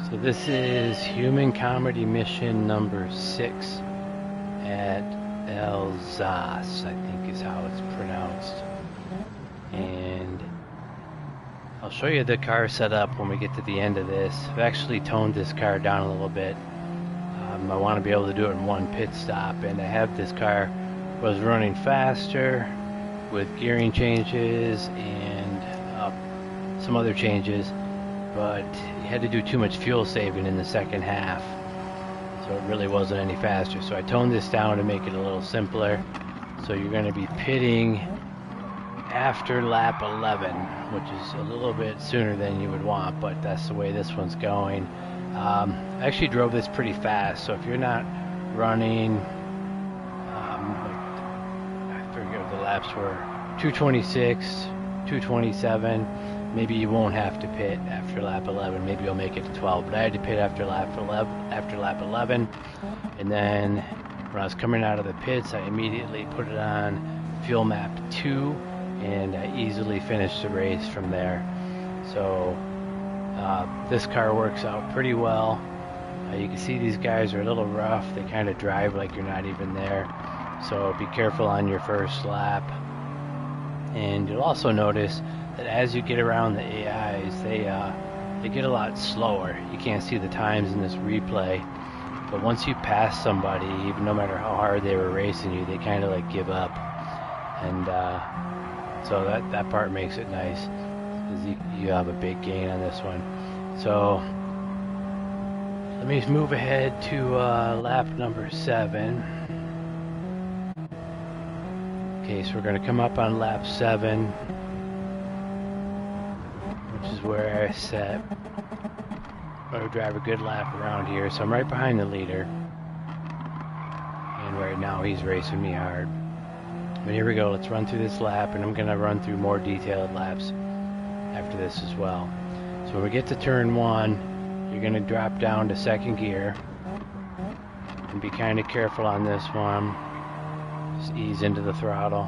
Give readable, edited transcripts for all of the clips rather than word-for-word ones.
So this is human comedy mission number 6 at Alsace, I think is how it's pronounced. And I'll show you the car setup when we get to the end of this. I've actually toned this car down a little bit. I want to be able to do it in one pit stop, and I have this car was running faster with gearing changes and some other changes, but you had to do too much fuel saving in the second half, so it really wasn't any faster. So I toned this down to make it a little simpler. So you're going to be pitting after lap 11, which is a little bit sooner than you would want, but that's the way this one's going. I actually drove this pretty fast, so if you're not running, I forget what the laps were, 226, 227, maybe you won't have to pit after lap 11. Maybe you'll make it to 12, but I had to pit after lap 11, and then when I was coming out of the pits, I immediately put it on fuel map 2, and I easily finished the race from there. So this car works out pretty well. You can see these guys are a little rough. They kind of drive like you're not even there, so be careful on your first lap. And you'll also notice that as you get around the AIs, they get a lot slower. You can't see the times in this replay, but once you pass somebody, even no matter how hard they were racing you, they kind of like give up. And so that part makes it nice, because you have a big gain on this one. So let me move ahead to lap number 7. Okay, so we're going to come up on lap 7, which is where I set. I'm going to drive a good lap around here, so I'm right behind the leader, and right now he's racing me hard. But here we go, let's run through this lap, and I'm going to run through more detailed laps after this as well. So when we get to turn 1, you're going to drop down to second gear, and be kind of careful on this one. Just ease into the throttle.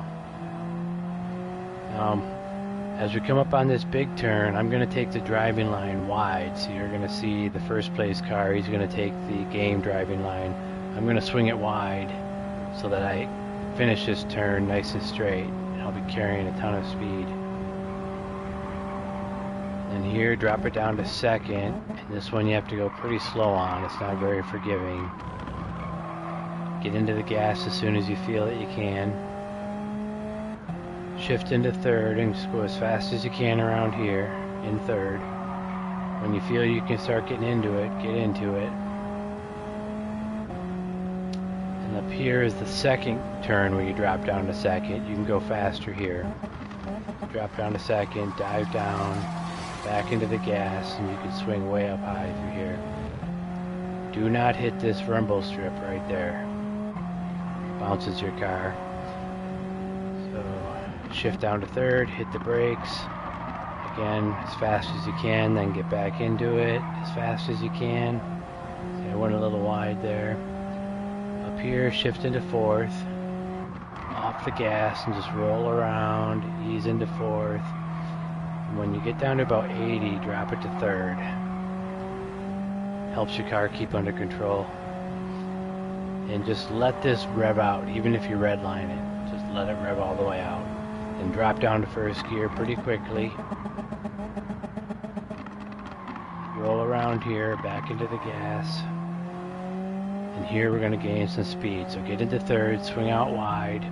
As we come up on this big turn, I'm going to take the driving line wide, so you're going to see the first place car, he's going to take the game driving line. I'm going to swing it wide so that I finish this turn nice and straight, and I'll be carrying a ton of speed. And here, drop it down to second, and this one you have to go pretty slow on, it's not very forgiving. Get into the gas as soon as you feel that you can. Shift into third and just go as fast as you can around here in third. When you feel you can start getting into it, get into it. And up here is the second turn where you drop down to second. You can go faster here. Drop down to second, dive down, back into the gas, and you can swing way up high through here. Do not hit this rumble strip right there. Bounces your car. So shift down to third, hit the brakes again as fast as you can, then get back into it as fast as you can. See, I went a little wide there. Up here, shift into fourth, off the gas, and just roll around, ease into fourth. And when you get down to about 80, drop it to third. Helps your car keep under control. And just let this rev out, even if you redline it. Just let it rev all the way out. And drop down to first gear pretty quickly. Roll around here, back into the gas. And here we're going to gain some speed. So get into third, swing out wide,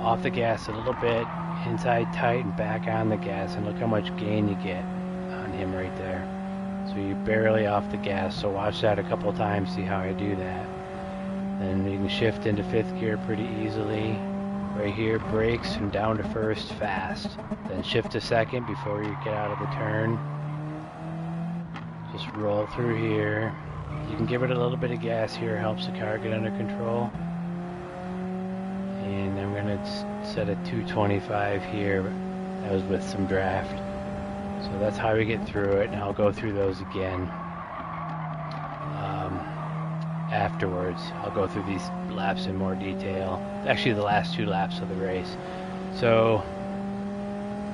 off the gas a little bit, inside tight and back on the gas. And look how much gain you get on him right there. So you're barely off the gas, so watch that a couple times, see how I do that. And you can shift into fifth gear pretty easily. Right here, brakes and down to first fast. Then shift to second before you get out of the turn. Just roll through here. You can give it a little bit of gas here, helps the car get under control. And I'm going to set a 225 here. That was with some draft. So that's how we get through it, and I'll go through those again. Afterwards, I'll go through these laps in more detail. Actually, the last 2 laps of the race. So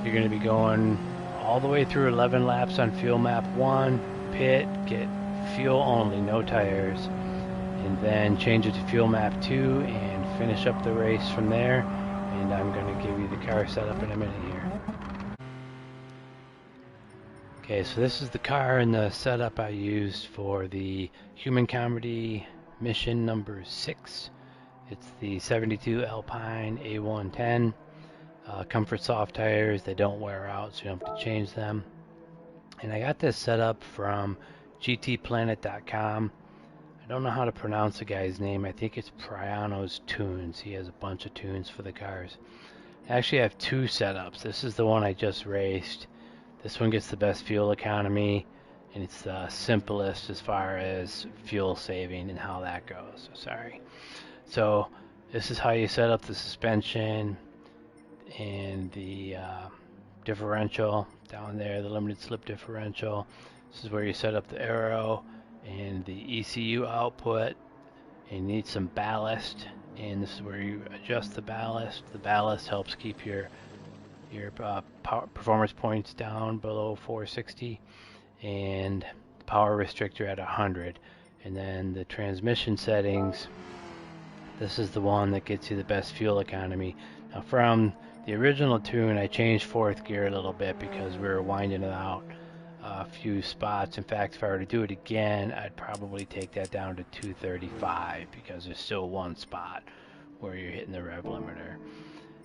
you're going to be going all the way through 11 laps on fuel map 1, pit, get fuel only, no tires, and then change it to fuel map 2 and finish up the race from there. And I'm going to give you the car setup in a minute here. Okay, so this is the car and the setup I used for the human comedy mission number 6. It's the 72 Alpine A110. Comfort soft tires, they don't wear out, so you don't have to change them. And I got this set up from GTplanet.com. I don't know how to pronounce the guy's name. I think it's Priano's Tunes. He has a bunch of tunes for the cars. I actually have 2 setups. This is the one I just raced. This one gets the best fuel economy, and it's the simplest as far as fuel saving and how that goes. So this is how you set up the suspension and the differential down there, the limited slip differential. This is where you set up the aero and the ECU output. And you need some ballast, and this is where you adjust the ballast. The ballast helps keep your power performance points down below 460, and the power restrictor at 100. And then the transmission settings, this is the one that gets you the best fuel economy. Now from the original tune, I changed 4th gear a little bit because we were winding it out a few spots. In fact, if I were to do it again, I'd probably take that down to 235 because there's still one spot where you're hitting the rev limiter.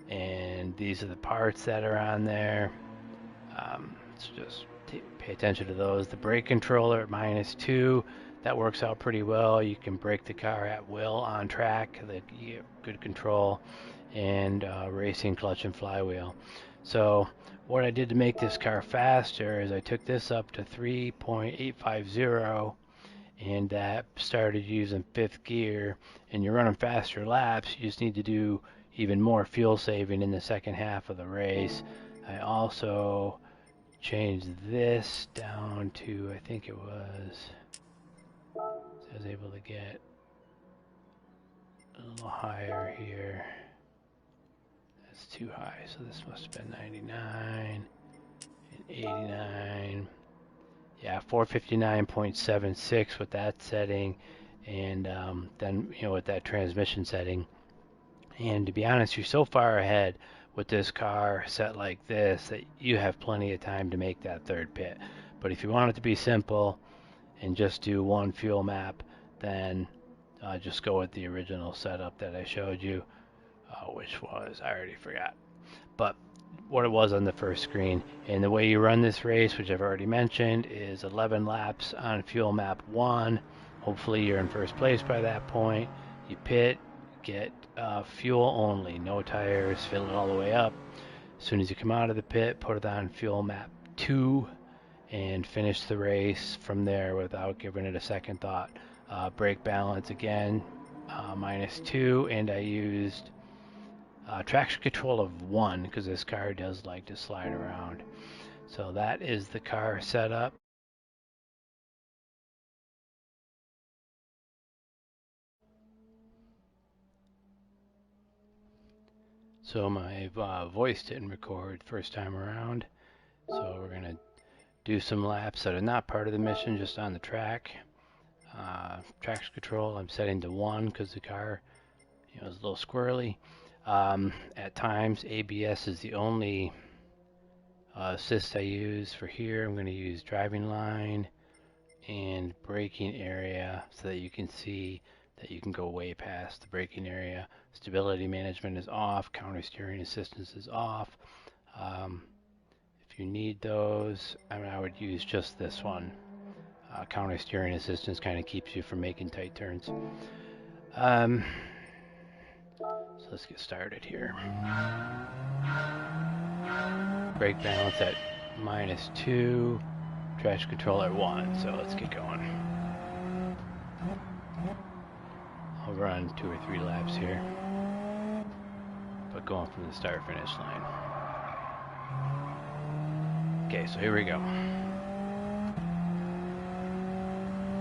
And these are the parts that are on there. So just pay attention to those. The brake controller at -2, that works out pretty well. You can brake the car at will on track. You get good control. And racing clutch and flywheel. So what I did to make this car faster is I took this up to 3.850, and that started using 5th gear. And you're running faster laps, you just need to do even more fuel saving in the second half of the race. I also changed this down to, I think it was, so I was able to get a little higher here. That's too high, so this must have been 99 and 89. Yeah, 459.76 with that setting, and then with that transmission setting. And to be honest, you're so far ahead with this car set like this that you have plenty of time to make that 3rd pit. But if you want it to be simple and just do one fuel map, then just go with the original setup that I showed you. Which was, I already forgot, but what it was on the first screen. And the way you run this race, which I've already mentioned, is 11 laps on fuel map 1. Hopefully you're in first place by that point. You pit, get fuel only, no tires, fill it all the way up. As soon as you come out of the pit, put it on fuel map 2 and finish the race from there without giving it a second thought. Brake balance again, -2, and I used traction control of 1 because this car does like to slide around. So that is the car setup. So my voice didn't record first time around, so we're gonna do some laps that are not part of the mission, just on the track. Traction control I'm setting to 1 because the car is a little squirrely. At times ABS is the only assist I use. For here I'm going to use driving line and braking area so that you can see that you can go way past the braking area. Stability management is off, counter steering assistance is off. If you need those, I would use just this one. Counter steering assistance kind of keeps you from making tight turns. So let's get started here. Brake balance at -2, traction control at 1, so let's get going. I'll run 2 or 3 laps here, but going from the start finish line. Okay, so here we go.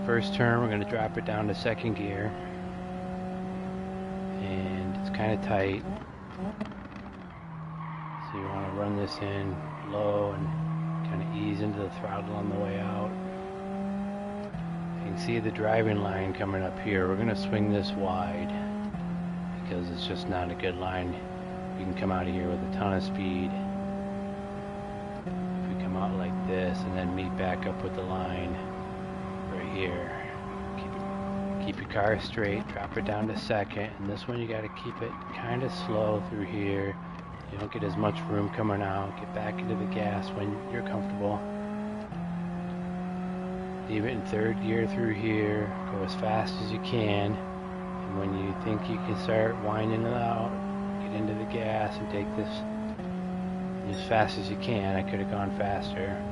First turn, we're going to drop it down to 2nd gear, and it's kind of tight, so you want to run this in low and kind of ease into the throttle on the way out. I You can see the driving line coming up here. We're going to swing this wide because it's just not a good line. You can come out of here with a ton of speed. If we come out like this and then meet back up with the line right here. Keep your car straight, drop it down to second, and this one you got to keep it kind of slow through here. You don't get as much room coming out. Get back into the gas when you're comfortable. Leave it in third gear through here. Go as fast as you can. And when you think you can start winding it out, get into the gas and take this as fast as you can. I could have gone faster.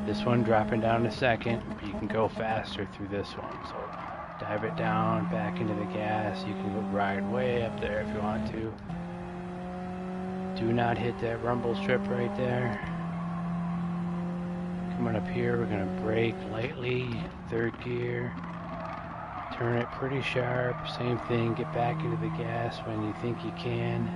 This one dropping down to second, but you can go faster through this one. So dive it down, back into the gas. You can go ride way up there if you want to. Do not hit that rumble strip right there. Coming up here, we're going to brake lightly, third gear. Turn it pretty sharp, same thing, get back into the gas when you think you can.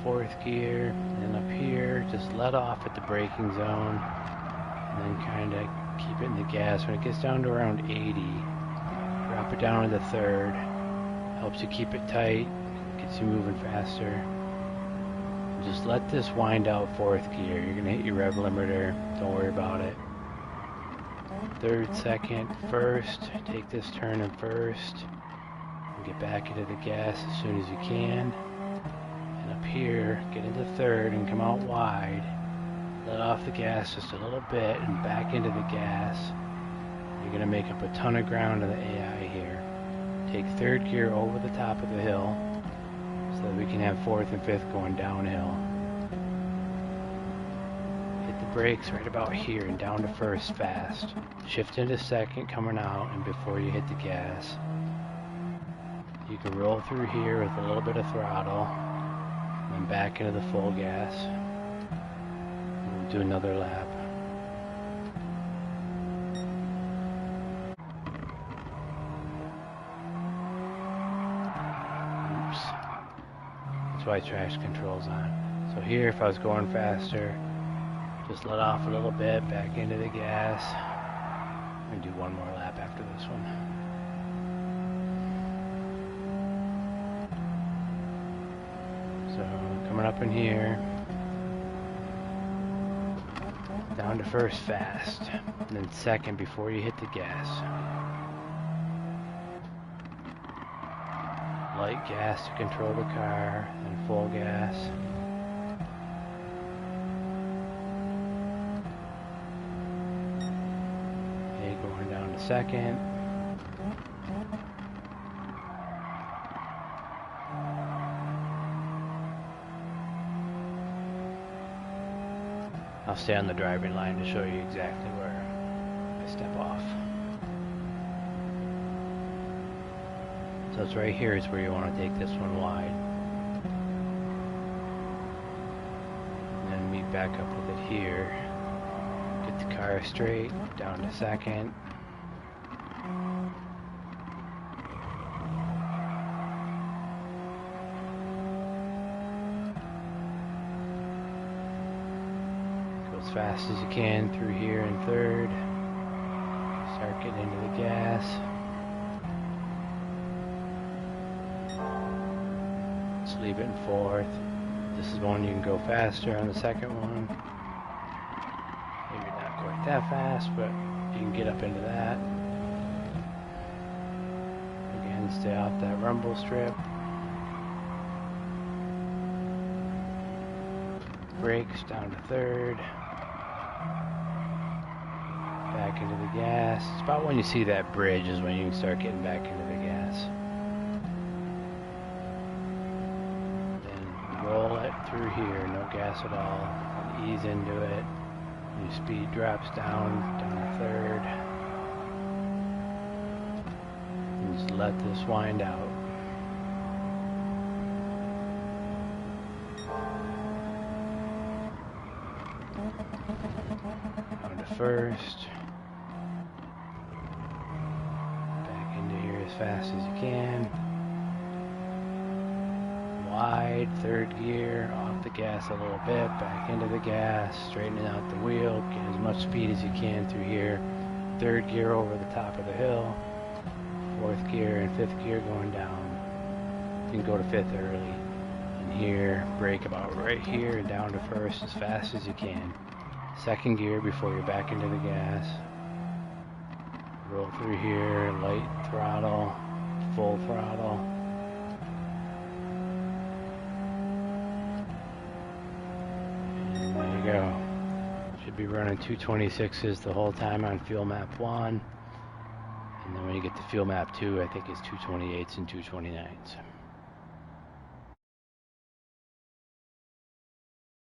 Fourth gear, and up here, just let off at the braking zone. And then kind of keep it in the gas. When it gets down to around 80, drop it down to the third. Helps you keep it tight, gets you moving faster. Just let this wind out fourth gear. You're going to hit your rev limiter. Don't worry about it. Third, second, first. Take this turn in first. And get back into the gas as soon as you can. And up here, get into third and come out wide. Let off the gas just a little bit and back into the gas. You're going to make up a ton of ground on the AI here. Take third gear over the top of the hill, so that we can have fourth and fifth going downhill. Hit the brakes right about here and down to first fast. Shift into second coming out and before you hit the gas. You can roll through here with a little bit of throttle and then back into the full gas. And we'll do another lap. Why traction control's on. So here, if I was going faster, just let off a little bit, back into the gas. I'm gonna do one more lap after this one. So coming up in here, down to first fast, and then second before you hit the gas. Light gas to control the car, and full gas. Okay, going down to second. I'll stay on the driving line to show you exactly where I step off. So it's right here is where you want to take this one wide. And then meet back up with it here. Get the car straight, down to second. Go as fast as you can through here in third. Start getting into the gas. Leave it in fourth. This is one you can go faster on the second one. Maybe not quite that fast, but you can get up into that. Again, stay off that rumble strip. Brakes down to third. Back into the gas. It's about when you see that bridge is when you can start getting back into the gas. Roll it through here, no gas at all, and ease into it. Your speed drops down to third. And just let this wind out. Down to first. Back into here as fast as you can. wide, third gear, off the gas a little bit, back into the gas, straightening out the wheel, get as much speed as you can through here. Third gear over the top of the hill, fourth gear and fifth gear going down. You can go to fifth early. And here, brake about right here and down to first as fast as you can. Second gear before you're back into the gas. Roll through here, light throttle, full throttle. And there you go. Should be running 226s the whole time on fuel map 1. And then when you get to fuel map 2, I think it's 228s and 229s.